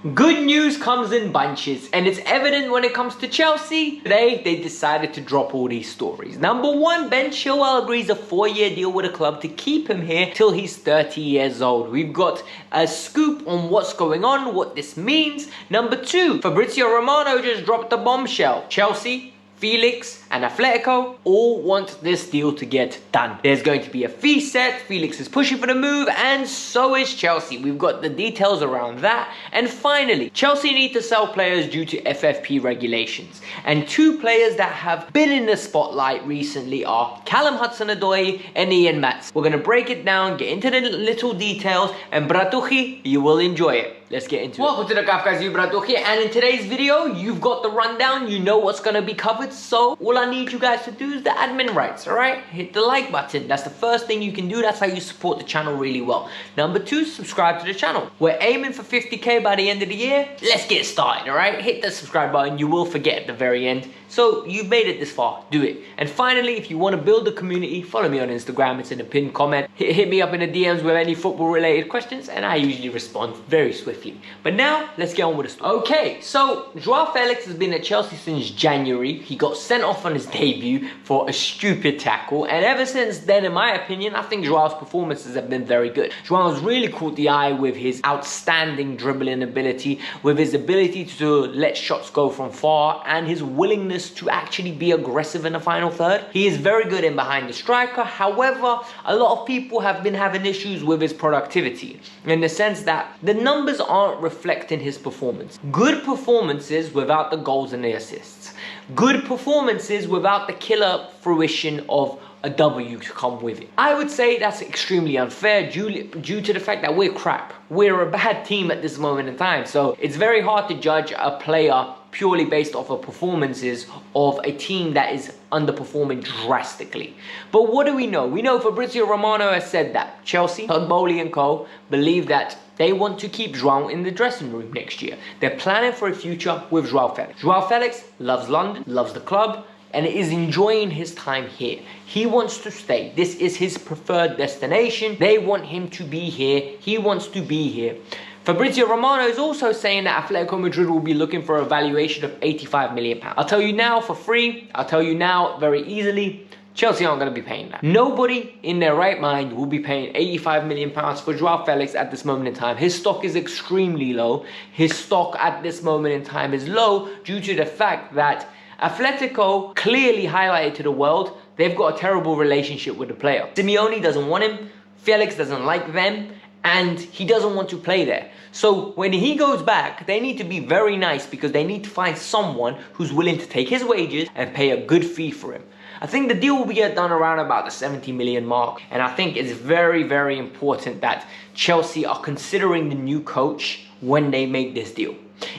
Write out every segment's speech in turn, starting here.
Good news comes in bunches, and it's evident when it comes to Chelsea. Today, they decided to drop all these stories. Number one, Ben Chilwell agrees a 4-year deal with the club to keep him here till he's 30 years old. We've got a scoop on what's going on, what this means. Number two, Fabrizio Romano just dropped the bombshell. Chelsea, Felix and Atletico all want this deal to get done. There's going to be a fee set, Felix is pushing for the move, and so is Chelsea. We've got the details around that. And finally, Chelsea need to sell players due to FFP regulations. And two players that have been in the spotlight recently are Callum Hudson-Odoi and Ian Maatsen. We're going to break it down, get into the little details, and Bratucci, you will enjoy it. Let's get into it. Welcome to the Kavkas View, Bratucci, and in today's video, you've got the rundown, you know what's going to be covered, so all I need you guys to do is the admin rights, alright? Hit the like button, that's the first thing you can do, that's how you support the channel really well. Number two, subscribe to the channel. We're aiming for 50k by the end of the year, let's get started, alright? Hit the subscribe button, you will forget at the very end. So you've made it this far, do it. And finally, if you want to build a community, follow me on Instagram, it's in the pinned comment. Hit me up in the DMs with any football related questions and I usually respond very swiftly. But now, let's get on with the story. Okay, so Joao Felix has been at Chelsea since January. He got sent off on his debut for a stupid tackle. And ever since then, in my opinion, I think Joao's performances have been very good. Joao's really caught the eye with his outstanding dribbling ability, with his ability to let shots go from far, and his willingness to actually be aggressive in the final third. He is very good in behind the striker. However, a lot of people have been having issues with his productivity in the sense that the numbers aren't reflecting his performance. Good performances without the goals and the assists. Good performances without the killer fruition of a W to come with it. I would say that's extremely unfair due to the fact that we're crap. We're a bad team at this moment in time. So it's very hard to judge a player purely based off of performances of a team that is underperforming drastically. But what do we know? We know Fabrizio Romano has said that Chelsea, Todd Bowley and co. believe that they want to keep Joao in the dressing room next year. They're planning for a future with Joao Felix. Joao Felix loves London, loves the club, and is enjoying his time here. He wants to stay. This is his preferred destination. They want him to be here. He wants to be here. Fabrizio Romano is also saying that Atletico Madrid will be looking for a valuation of £85 million. I'll tell you now for free, I'll tell you now very easily, Chelsea aren't going to be paying that. Nobody in their right mind will be paying £85 million for Joao Felix at this moment in time. His stock is extremely low. His stock at this moment in time is low due to the fact that Atletico clearly highlighted to the world they've got a terrible relationship with the player. Simeone doesn't want him, Felix doesn't like them, and he doesn't want to play there. So when he goes back, they need to be very nice because they need to find someone who's willing to take his wages and pay a good fee for him. I think the deal will be done around about the 70 million mark, and I think it's very, very important that Chelsea are considering the new coach when they make this deal.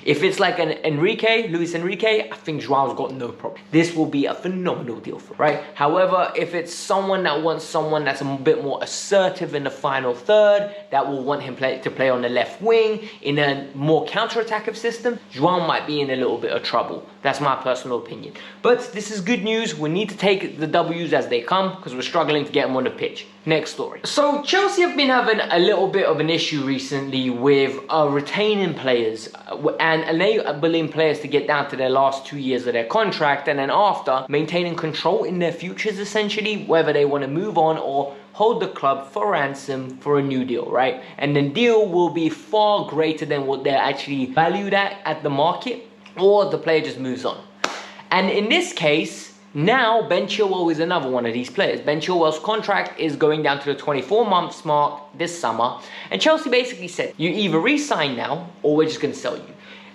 If it's like an Luis Enrique, I think Joao's got no problem. This will be a phenomenal deal for him, right? However, if it's someone that wants someone that's a bit more assertive in the final third, that will want him to play on the left wing in a more counter-attacking system, Joao might be in a little bit of trouble. That's my personal opinion. But this is good news. We need to take the W's as they come because we're struggling to get them on the pitch. Next story. So Chelsea have been having a little bit of an issue recently with retaining players and enabling players to get down to their last 2 years of their contract, and then after maintaining control in their futures, essentially, whether they want to move on or hold the club for ransom for a new deal, right? And the deal will be far greater than what they're actually valued at the market, or the player just moves on. And in this case, now Ben Chilwell is another one of these players. Ben Chilwell's contract is going down to the 24 months mark this summer, and Chelsea basically said, you either re-sign now or we're just going to sell you,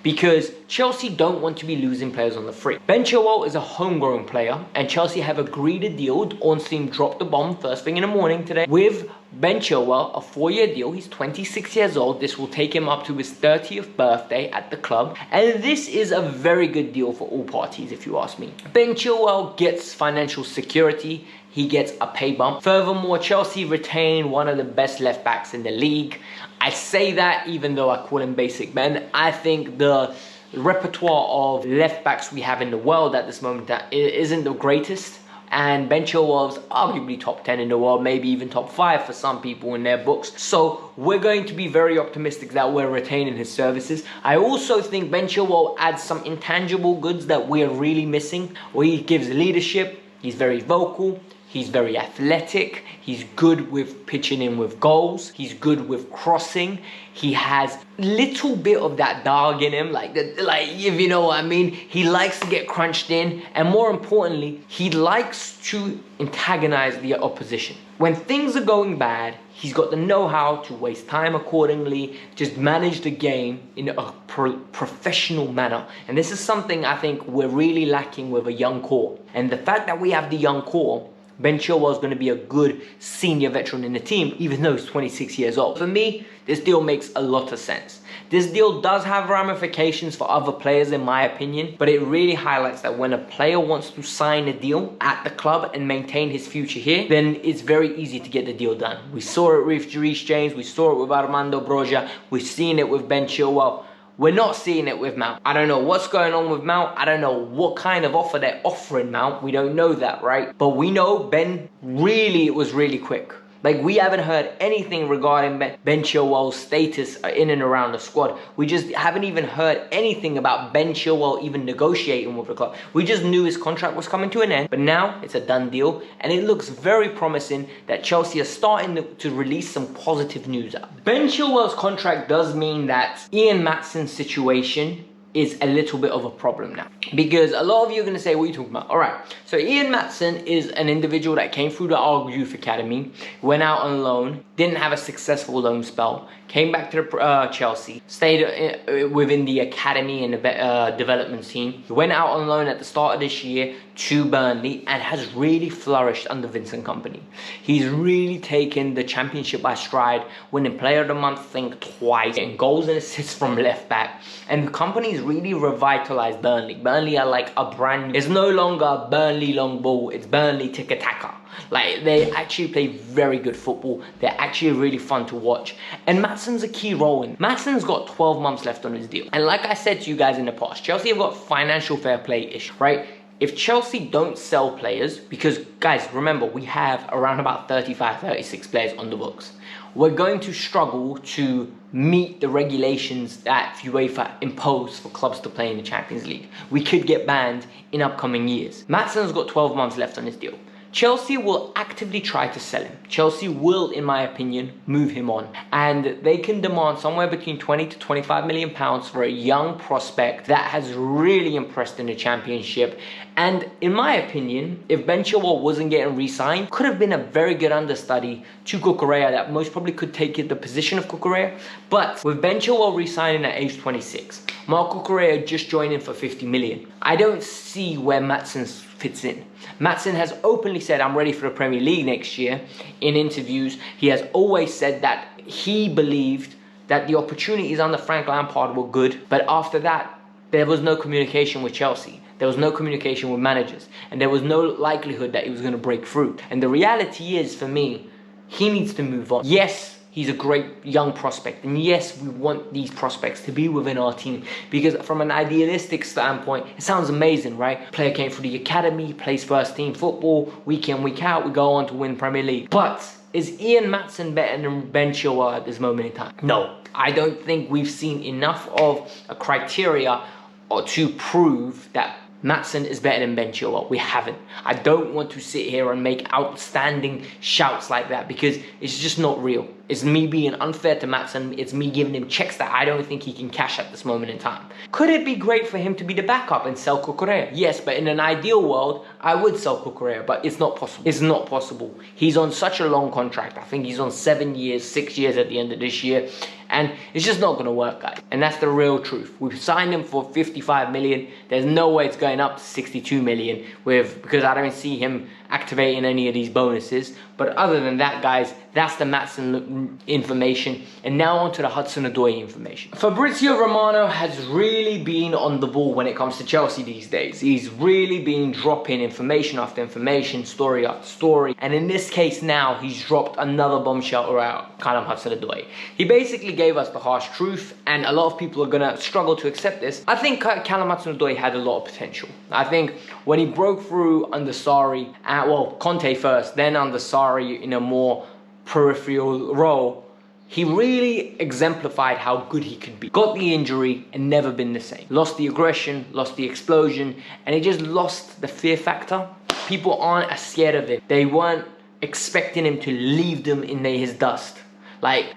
because Chelsea don't want to be losing players on the free. Ben Chilwell is a homegrown player, and Chelsea have agreed a deal. Ornstein dropped the bomb first thing in the morning today with Ben Chilwell, a 4-year deal. He's 26 years old. This will take him up to his 30th birthday at the club, and this is a very good deal for all parties, if you ask me. Ben Chilwell gets financial security. He gets a pay bump. Furthermore, Chelsea retain one of the best left backs in the league. I say that even though I call him Basic Ben. I think the repertoire of left backs we have in the world at this moment that isn't the greatest. And Ben Chilwell's arguably top 10 in the world, maybe even top 5 for some people in their books. So we're going to be very optimistic that we're retaining his services. I also think Ben Chilwell adds some intangible goods that we're really missing. Where he gives leadership, he's very vocal, he's very athletic, he's good with pitching in with goals, he's good with crossing, he has little bit of that dog in him, like if you know what I mean. He likes to get crunched in, and more importantly, he likes to antagonize the opposition. When things are going bad, he's got the know-how to waste time accordingly, just manage the game in a professional manner. And this is something I think we're really lacking with a young core. And the fact that we have the young core, Ben Chilwell is going to be a good senior veteran in the team, even though he's 26 years old. For me, this deal makes a lot of sense. This deal does have ramifications for other players, in my opinion, but it really highlights that when a player wants to sign a deal at the club and maintain his future here, then it's very easy to get the deal done. We saw it with Reece James, we saw it with Armando Broja, we've seen it with Ben Chilwell. We're not seeing it with Mount. I don't know what's going on with Mount. I don't know what kind of offer they're offering Mount. We don't know that, right? But we know Ben it was really quick. Like, we haven't heard anything regarding Ben Chilwell's status in and around the squad. We just haven't even heard anything about Ben Chilwell even negotiating with the club. We just knew his contract was coming to an end, but now it's a done deal, and it looks very promising that Chelsea are starting to release some positive news out. Ben Chilwell's contract does mean that Ian Maatsen's situation is a little bit of a problem now. Because a lot of you are going to say, what are you talking about? All right, so Ian Maatsen is an individual that came through our youth academy, went out on loan, didn't have a successful loan spell, came back to Chelsea, stayed within the academy and the development team, went out on loan at the start of this year to Burnley, and has really flourished under Vincent Kompany. He's really taken the championship by stride, winning player of the month, I think, twice, getting goals and assists from left back, and Kompany's really revitalized Burnley. Burnley are like a brand new, it's no longer Burnley long ball, it's Burnley tiki-taka. Like, they actually play very good football. They're actually really fun to watch. And Maatsen's a key role in. Maatsen's got 12 months left on his deal. And like I said to you guys in the past, Chelsea have got financial fair play issues, right? If Chelsea don't sell players, because guys, remember, we have around about 35, 36 players on the books. We're going to struggle to meet the regulations that UEFA impose for clubs to play in the Champions League. We could get banned in upcoming years. Maatsen's got 12 months left on his deal. Chelsea will actively try to sell him. Chelsea will, in my opinion, move him on. And they can demand somewhere between 20 to 25 million pounds for a young prospect that has really impressed in the Championship. And in my opinion, if Ben Chilwell wasn't getting re-signed, could have been a very good understudy to Cucurella that most probably could take the position of Cucurella. But with Ben Chilwell re-signing at age 26, Marc Cucurella just joined in for 50 million. I don't see where Maatsen fits in. Maatsen has openly said, I'm ready for the Premier League next year. In interviews, he has always said that he believed that the opportunities under Frank Lampard were good, but after that, there was no communication with Chelsea. There was no communication with managers, and there was no likelihood that he was going to break through. And the reality is, for me, he needs to move on. Yes, he's a great young prospect, and yes, we want these prospects to be within our team, because from an idealistic standpoint, it sounds amazing, right? Player came through the academy, plays first team football, week in, week out, we go on to win Premier League. But is Ian Maatsen better than Ben Chilwell at this moment in time? No, I don't think we've seen enough of a criteria or to prove that Maatsen is better than Ben Chilwell. We haven't. I don't want to sit here and make outstanding shouts like that, because it's just not real. It's me being unfair to Maatsen. It's me giving him checks that I don't think he can cash at this moment in time. Could it be great for him to be the backup and sell Cucurella? Yes, but in an ideal world, I would sell Cucurella, but it's not possible. It's not possible. He's on such a long contract. I think he's on 7 years, 6 years at the end of this year. And it's just not going to work, guys. And that's the real truth. We've signed him for 55 million. There's no way it's going up to 62 million because I don't see him activating any of these bonuses. But other than that, guys, that's the Maatsen information. And now on to the Hudson-Odoi information. Fabrizio Romano has really been on the ball when it comes to Chelsea these days. He's really been dropping information after information, story after story. And in this case now, he's dropped another bombshell around Callum Hudson-Odoi. He basically gave us the harsh truth, and a lot of people are gonna struggle to accept this. I think Callum Hudson-Odoi had a lot of potential. I think when he broke through under Sarri, well, Conte first, then under Sarri in a more peripheral role, he really exemplified how good he could be. Got the injury and never been the same. Lost the aggression, lost the explosion, and he just lost the fear factor. People aren't as scared of him. They weren't expecting him to leave them in his dust.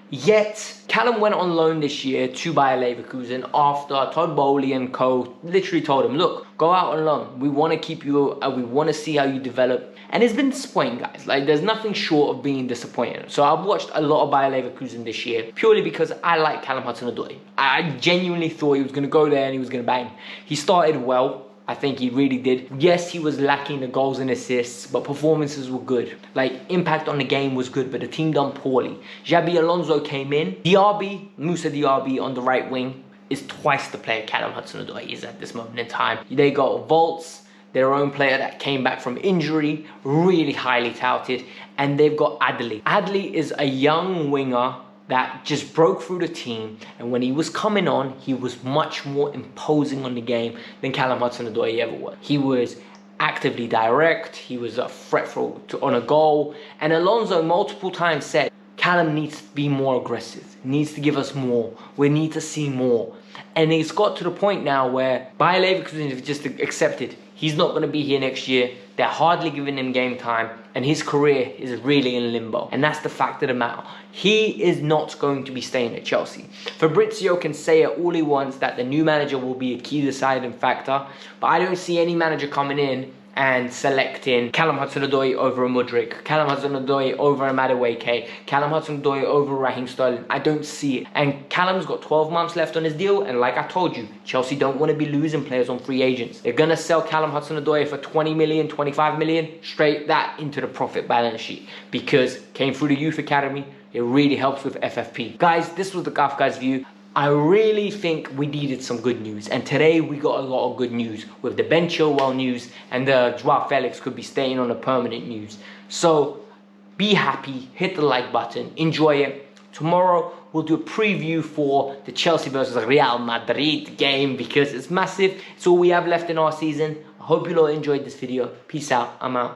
Yet, Callum went on loan this year to Bayer Leverkusen after Todd Bowley and co literally told him, look, go out on loan. We want to keep you, we want to see how you develop. And it's been disappointing, guys. There's nothing short of being disappointing. So I've watched a lot of Bayer Leverkusen this year, purely because I like Callum Hudson-Odoi. I genuinely thought he was going to go there and he was going to bang. He started well. I think he really did. Yes, he was lacking the goals and assists, but performances were good. Impact on the game was good, but the team done poorly. Xabi Alonso came in. Moussa Diaby on the right wing is twice the player Callum Hudson-Odoi is at this moment in time. They got Volts, their own player that came back from injury, really highly touted, and they've got Adli. Adli is a young winger that just broke through the team, and when he was coming on, he was much more imposing on the game than Callum Hudson-Odoi ever was. He was actively direct, he was a threat on a goal, and Alonso multiple times said, Callum needs to be more aggressive, needs to give us more, we need to see more. And it's got to the point now where Bayer Leverkusen have just accepted he's not going to be here next year. They're hardly giving him game time, and his career is really in limbo. And that's the fact of the matter. He is not going to be staying at Chelsea. Fabrizio can say it all he wants that the new manager will be a key deciding factor, but I don't see any manager coming in and selecting Callum Hudson-Odoi over a Mudryk, Callum Hudson-Odoi over a Madueke, Callum Hudson-Odoi over Raheem Sterling. I don't see it. And Callum's got 12 months left on his deal, and like I told you, Chelsea don't want to be losing players on free agents. They're going to sell Callum Hudson-Odoi for 20 million, 25 million, straight that into the profit balance sheet, because came through the youth academy. It really helps with FFP. Guys, this was the Kavkas View. I really think we needed some good news, and today we got a lot of good news with the Ben Chilwell news, and the Joao Felix could be staying on a permanent news. So be happy, hit the like button, enjoy it. Tomorrow we'll do a preview for the Chelsea versus Real Madrid game because it's massive. It's all we have left in our season. I hope you all enjoyed this video. Peace out. I'm out.